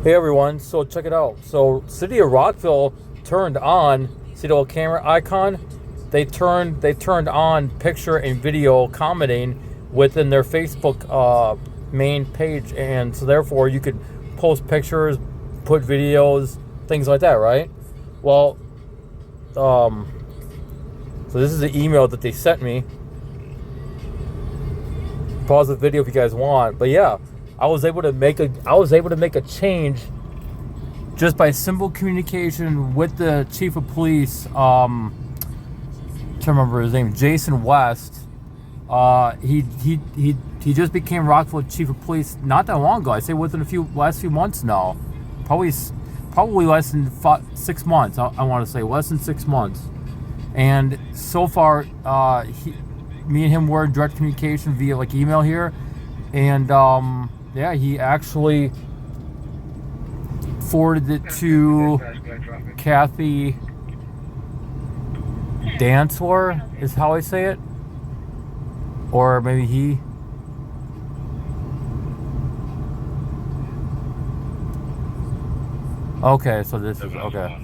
Hey everyone, so check it out. So City of Rockville turned on, see the little camera icon? They turned on picture and video commenting within their Facebook main page, and so therefore you could post pictures, put videos, things like that, right? Well, um, so this is the email that they sent me. Pause the video if you guys want, but yeah, I was able to make a change just by simple communication with the chief of police. Trying to remember his name, Jason West. He just became Rockville chief of police not that long ago. I say within last few months now, probably less than 6 months. I want to say less than 6 months. And so far, me and him were in direct communication via like email here, and yeah, he actually forwarded it to Kathy Dantzler, is how I say it, or maybe he. Okay, so this is okay.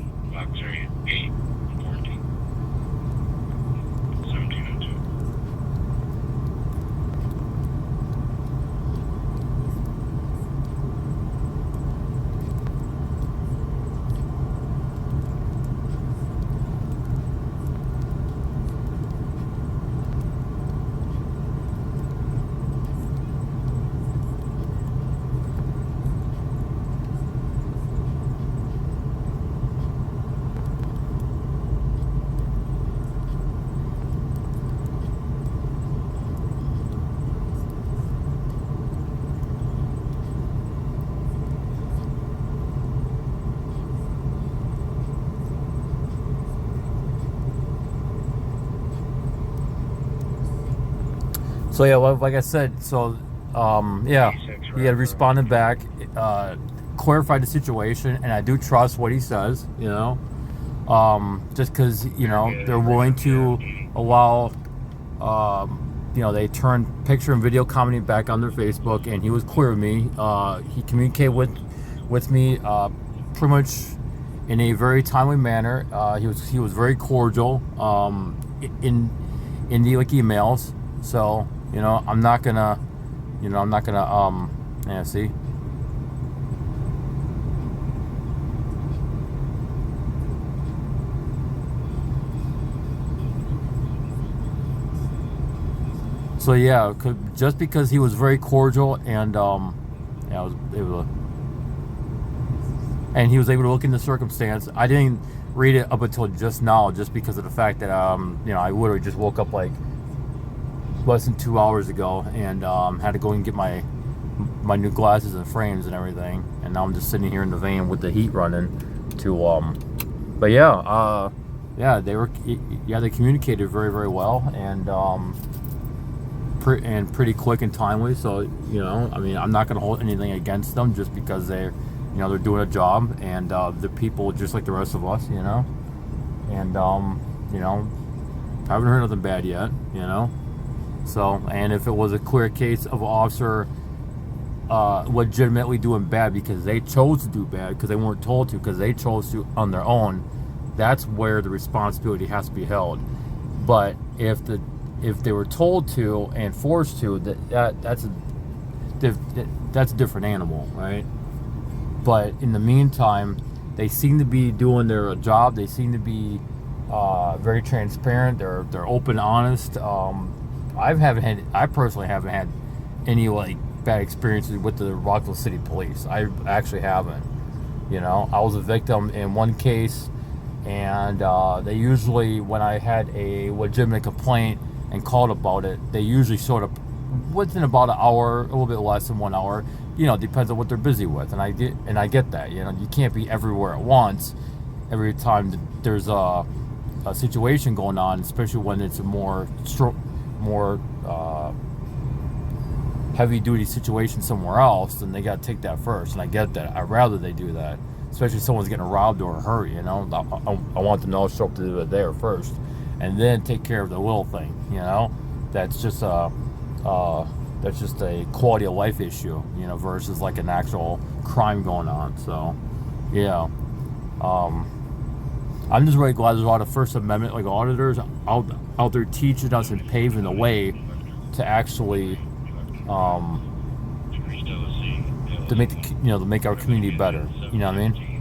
So yeah, well, like I said, so yeah, he had responded back, clarified the situation, and I do trust what he says. Just because they're willing to allow, they turn picture and video commenting back on their Facebook, and he was clear with me. He communicated with me pretty much in a very timely manner. He was very cordial in the like emails. So I'm not gonna yeah, see. So yeah, just because he was very cordial, and yeah, I was able to, and he was able to look into circumstance. I didn't read it up until just now, just because of the fact that I literally just woke up like less than 2 hours ago, and had to go and get my new glasses and frames and everything, and now I'm just sitting here in the van with the heat running but yeah, they communicated very, very well, and pretty quick and timely. So I'm not going to hold anything against them just because they're doing a job, and they're people just like the rest of us, and I haven't heard nothing bad yet. So, and if it was a clear case of officer legitimately doing bad because they chose to do bad, because they weren't told to, because they chose to on their own, that's where the responsibility has to be held. But if they were told to and forced to, that's a different animal, right? But in the meantime, they seem to be doing their job. They seem to be very transparent. They're open, honest. I personally haven't had any like bad experiences with the Rockville City Police. I actually haven't. I was a victim in one case, and they usually, when I had a legitimate complaint and called about it, they usually showed up within about an hour, a little bit less than 1 hour. Depends on what they're busy with, and I get that. You can't be everywhere at once every time there's a situation going on, especially when it's a more heavy duty situation somewhere else, then they got to take that first, and I get that. I'd rather they do that, especially if someone's getting robbed or hurt. I want them to all show up to do it there first, and then take care of the little thing. That's just that's just a quality of life issue, you know, versus like an actual crime going on. So, yeah. I'm just really glad there's a lot of First Amendment like auditors out there teaching us and paving the way to actually to make the, to make our community better. You know what I mean?